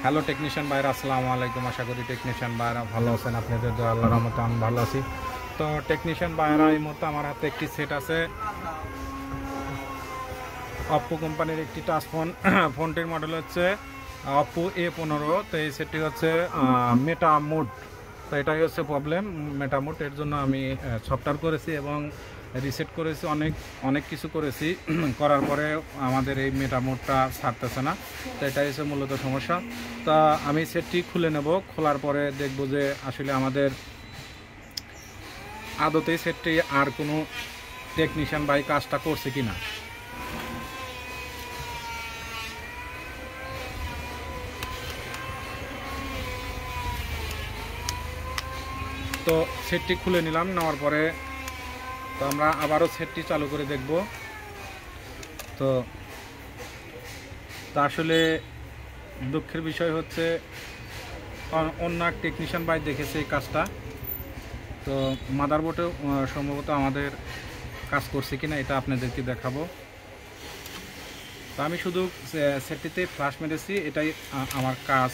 Hello technician ভাইরা, আসসালামু আলাইকুম। আশা করি টেকনিশিয়ান ভাইরা ভালো আছেন। আপনাদের দোয়া আল্লাহর রহমতে আমি ভালো আছি। তো টেকনিশিয়ান ভাইরা, এই মুহূর্তে আমার হাতে একটি সেট আছে অপ্পো কোম্পানির একটি টাচ ফোন। ফোনটির মডেল হচ্ছে অপ্পো A15। তো এই সেটটি হচ্ছে মেটা মোড। তো এটাই হচ্ছে প্রবলেম, মেটা মোড। এর জন্য আমি সফটওয়্যার করেছি এবং রিসেট করেছি, অনেক কিছু করেছি। করার পরে আমাদের এই মেটা মোডটা ছাড়তেছে না। তো এটাই হচ্ছে মূলত সমস্যা। তা আমি সেটটি খুলে নেব। খোলার পরে দেখব যে আসলে আমাদের আদতেই সেটটি আর কোনো টেকনিশিয়ান ভাই কাজটা করছে কি না। তো সেটটি খুলে নিলাম। নেওয়ার পরে তো আমরা আবারও সেটটি চালু করে দেখব। তো আসলে দুঃখের বিষয় হচ্ছে অন্য এক টেকনিশিয়ান ভাই দেখেছে এই কাজটা। তো মাদারবোর্ডেও সম্ভবত আমাদের কাজ করছে কিনা এটা আপনাদেরকে দেখাবো। তো আমি শুধু সেটটিতে ফ্ল্যাশ মেরেছি, এটাই আমার কাজ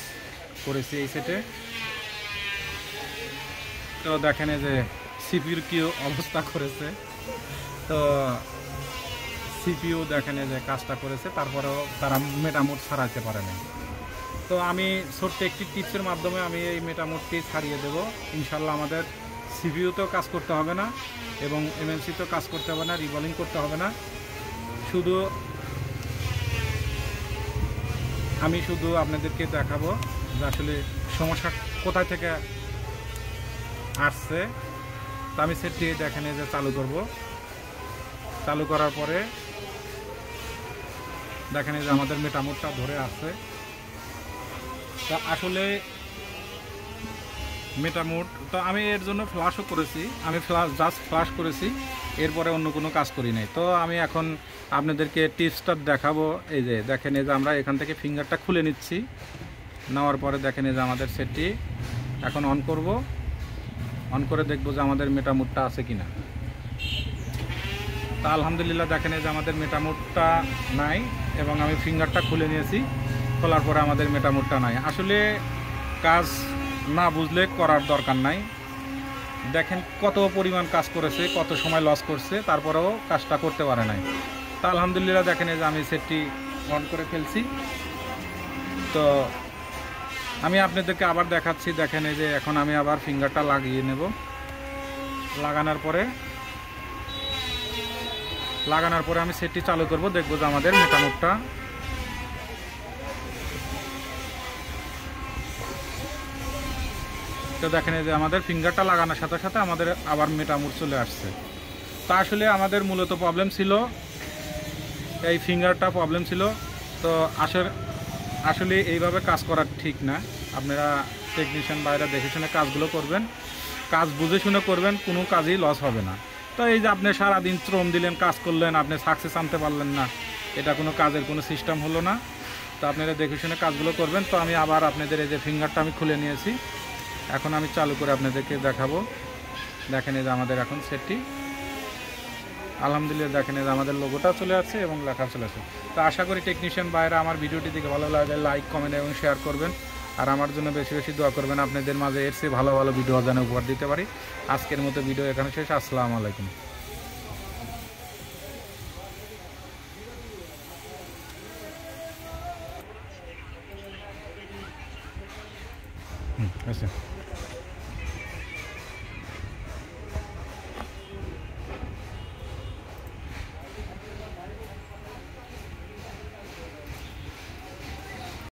করেছি এই সেটে। তো দেখেন যে সিপিউর কি অবস্থা করেছে। তো সিপিইউ দেখেন যে কাজটা করেছে, তারপরেও তারা মেটা মোড ছাড়াইতে পারে না। তো আমি ছোট্ট একটি টিপসের মাধ্যমে আমি এই মেটা মোডটি ছাড়িয়ে দেব। ইনশাল্লাহ আমাদের সিপিইউতেও কাজ করতে হবে না এবং এমএনসিতেও কাজ করতে হবে না, রিবলিং করতে হবে না। আমি শুধু আপনাদেরকে দেখাবো যে আসলে সমস্যা কোথায় থেকে আসছে। তো আমি সেটটি দেখেন যে চালু করব। চালু করার পরে দেখেন যে আমাদের মেটা মোডটা ধরে আসছে। তা আসলে মেটা মোড তো আমি এর জন্য ফ্ল্যাশও করেছি, আমি জাস্ট ফ্ল্যাশ করেছি, এরপরে অন্য কোনো কাজ করি নাই। তো আমি এখন আপনাদেরকে টিপসটা দেখাবো। এই যে দেখেন যে আমরা এখান থেকে ফিঙ্গারটা খুলে নিচ্ছি। নেওয়ার পরে দেখেন যে আমাদের সেটটি এখন অন করব। অন করে দেখব যে আমাদের মেটা মোডটা আছে কিনা। তা আলহামদুলিল্লাহ দেখেন যে আমাদের মেটা মোডটা নাই এবং আমি ফিঙ্গারটা খুলে নিয়েছি। খোলার পরে আমাদের মেটা মোডটা নাই। আসলে কাজ না বুঝলে করার দরকার নাই। দেখেন কত পরিমাণ কাজ করেছে, কত সময় লস করছে, তারপরেও কাজটা করতে পারে নাই। তা আলহামদুলিল্লাহ দেখেন যে আমি সেটটি অন করে ফেলছি। তো আমি আপনাদেরকে আবার দেখাচ্ছি। দেখেন যে এখন আমি আবার ফিঙ্গারটা লাগিয়ে নেব। লাগানোর পরে আমি সেটটি চালু করব, দেখব যে আমাদের মেটা মোডটা তো দেখেন যে আমাদের ফিঙ্গারটা লাগানোর সাথে সাথে আমাদের আবার মেটা মোড চলে আসছে। তা আসলে আমাদের মূলত প্রবলেম ছিল এই ফিঙ্গারটা প্রবলেম ছিল। তো আসলে এইভাবে কাজ করা ঠিক না। আপনারা টেকনিশিয়ান বাইরে দেখে শুনে কাজগুলো করবেন, কাজ বুঝে শুনে করবেন, কোনো কাজই লস হবে না। তো এই যে আপনি সারাদিন শ্রম দিলেন, কাজ করলেন, আপনি সাকসেস আনতে পারলেন না, এটা কোনো কাজের কোনো সিস্টেম হলো না। তো আপনারা দেখে শুনে কাজগুলো করবেন। তো আমি আবার আপনাদের এই যে ফিঙ্গারটা আমি খুলে নিয়েছি, এখন আমি চালু করে আপনাদেরকে দেখাবো। দেখেন এই যে আমাদের এখন সেটটি আলহামদুলিল্লাহ দেখেন যে আমাদের লোগোটা চলে আসছে এবং লেখা চলে আসছে। তো আশা করি টেকনিশিয়ান ভাইরা আমার ভিডিওটি দেখে ভালো লাগে লাইক, কমেন্ট এবং শেয়ার করবেন। আর আমার জন্য বেশি বেশি দোয়া করবেন, আপনাদের মাঝে এর চেয়ে ভালো ভালো ভিডিও যেন উপহার দিতে পারি। আজকের মতো ভিডিও এখানে শেষ। আসসালামু আলাইকুম। আচ্ছা।